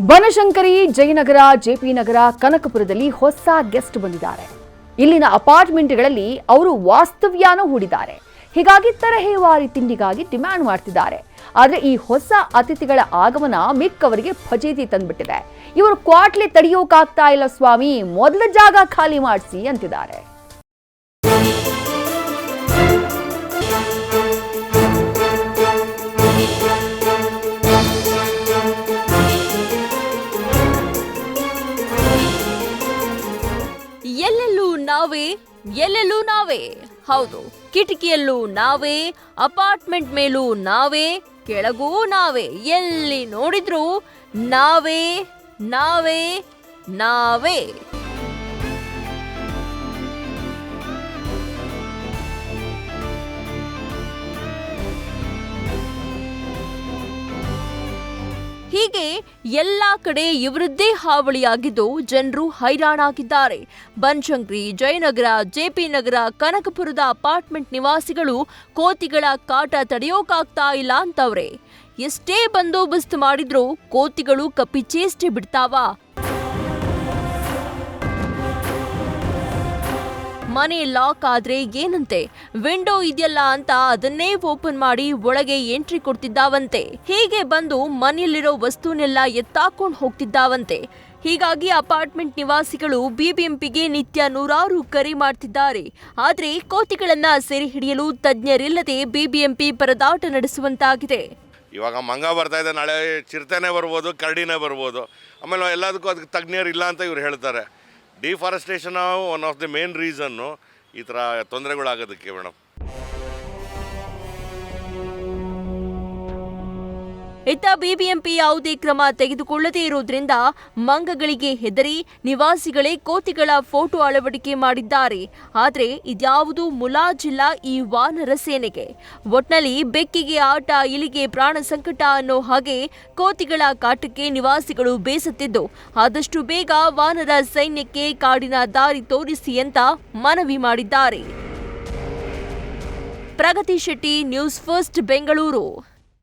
Banashankari, Jayanagar, JP ನಗರ, ಕನಕಪುರದಲ್ಲಿ ಹೊಸ guest ಬಂದಿದ್ದಾರೆ. ಇಲ್ಲಿನ ಅಪಾರ್ಟ್ಮೆಂಟ್ಗಳಲ್ಲಿ ಅವರು ವಾಸ್ತವ್ಯನೂ ಹೂಡಿದ್ದಾರೆ. ಹೀಗಾಗಿ ತರಹೇವಾರಿ ತಿಂಡಿಗಾಗಿ ಡಿಮ್ಯಾಂಡ್ ಮಾಡ್ತಿದ್ದಾರೆ. ಆದರೆ ಈ ಹೊಸ ಅತಿಥಿಗಳ ಆಗಮನ ಮಿಕ್ಕವರಿಗೆ ಫಜೀತಿ ತಂದ್ಬಿಟ್ಟಿದೆ. ಇವರು ಕ್ವಾಟ್ಲೆ ತಡೆಯೋಕಾಗ್ತಾ ಇಲ್ಲ ಸ್ವಾಮಿ, ಮೊದಲ ಜಾಗ ಖಾಲಿ ಮಾಡಿಸಿ ಅಂತಿದ್ದಾರೆ. ಎಲ್ಲೆಲ್ಲೂ ನಾವೇ. ಹೌದು, ಕಿಟಕಿಯಲ್ಲೂ ನಾವೇ, ಅಪಾರ್ಟ್ಮೆಂಟ್ ಮೇಲೂ ನಾವೇ, ಕೆಳಗೂ ನಾವೇ. ಎಲ್ಲಿ ನೋಡಿದ್ರೂ ನಾವೇ ನಾವೇ ನಾವೇ. ಹೀಗೆ ಎಲ್ಲಾ ಕಡೆ ಇವರದ್ದೇ ಹಾವಳಿಯಾಗಿದ್ದು ಜನರು ಹೈರಾಣಾಗಿದ್ದಾರೆ. ಬನಶಂಕರಿ, ಜಯನಗರ, ಜೆಪಿ ನಗರ, ಕನಕಪುರದ ಅಪಾರ್ಟ್ಮೆಂಟ್ ನಿವಾಸಿಗಳು ಕೋತಿಗಳ ಕಾಟ ತಡೆಯೋಕಾಗ್ತಾ ಇಲ್ಲ ಅಂತವ್ರೆ. ಎಷ್ಟೇ ಬಂದೋಬಸ್ತ್ ಮಾಡಿದ್ರೂ ಕೋತಿಗಳು ಕಪ್ಪಿಚೇಷ್ಟೆ ಬಿಡ್ತಾವ? ಮನೆ ಲಾಕ್ ಆದ್ರೆ ಏನಂತೆ, ವಿಂಡೋ ಇದೆಯಲ್ಲ ಅಂತ ಅದನ್ನೇ ಓಪನ್ ಮಾಡಿ ಒಳಗೆ ಎಂಟ್ರಿ ಕೊಡ್ತಿದ್ದಾವಂತೆ. ಹೀಗೆ ಬಂದು ಮನೆಯಲ್ಲಿರೋ ವಸ್ತುನೆಲ್ಲ ಎತ್ತಾಕೊಂಡು ಹೋಗ್ತಿದ್ದಾವಂತೆ. ಹೀಗಾಗಿ ಅಪಾರ್ಟ್ಮೆಂಟ್ ನಿವಾಸಿಗಳು ಬಿಬಿಎಂಪಿಗೆ ನಿತ್ಯ ನೂರಾರು ಕರೆ ಮಾಡ್ತಿದ್ದಾರೆ. ಆದ್ರೆ ಕೋತಿಗಳನ್ನ ಸೆರೆ ಹಿಡಿಯಲು ತಜ್ಞರಿಲ್ಲದೆ ಬಿಬಿಎಂಪಿ ಪರದಾಟ ನಡೆಸುವಂತಾಗಿದೆ. ಇವಾಗ ಮಂಗ ಬರ್ತಾ ಇದೆ, ನಾಳೆ ಚಿರತೆನೇ ಬರ್ಬೋದು, ಕರಡಿನೇ ಬರ್ಬೋದು. ಆಮೇಲೆ ಎಲ್ಲದಕ್ಕೂ ಅದಕ್ಕೆ ತಜ್ಞರಿಲ್ಲ ಅಂತ ಇವ್ರು ಹೇಳ್ತಾರೆ. Deforestation one of the main reason ಈ ಥರ ತೊಂದರೆಗಳಾಗೋದಕ್ಕೆ ಮೇಡಮ್. ಇತ್ತ ಬಿಬಿಎಂಪಿ ಯಾವುದೇ ಕ್ರಮ ತೆಗೆದುಕೊಳ್ಳದೇ ಇರುವುದರಿಂದ ಮಂಗಗಳಿಗೆ ಹೆದರಿ ನಿವಾಸಿಗಳೇ ಕೋತಿಗಳ ಫೋಟೋ ಅಳವಡಿಕೆ ಮಾಡಿದ್ದಾರೆ. ಆದರೆ ಇದ್ಯಾವುದೂ ಮುಲಾಜಿಲ್ಲ ಈ ವಾನರ ಸೇನೆಗೆ. ಒಟ್ನಲ್ಲಿ ಬೆಕ್ಕಿಗೆ ಆಟ, ಇಲಿಗೆ ಪ್ರಾಣ ಸಂಕಟ ಅನ್ನೋ ಹಾಗೆ ಕೋತಿಗಳ ಕಾಟಕ್ಕೆ ನಿವಾಸಿಗಳು ಬೇಸತ್ತಿದ್ದು ಆದಷ್ಟು ಬೇಗ ವಾನರ ಸೈನ್ಯಕ್ಕೆ ಕಾಡಿನ ದಾರಿ ತೋರಿಸಿ ಅಂತ ಮನವಿ ಮಾಡಿದ್ದಾರೆ. ಪ್ರಗತಿ ಶೆಟ್ಟಿ, ನ್ಯೂಸ್ ಫಸ್ಟ್, ಬೆಂಗಳೂರು.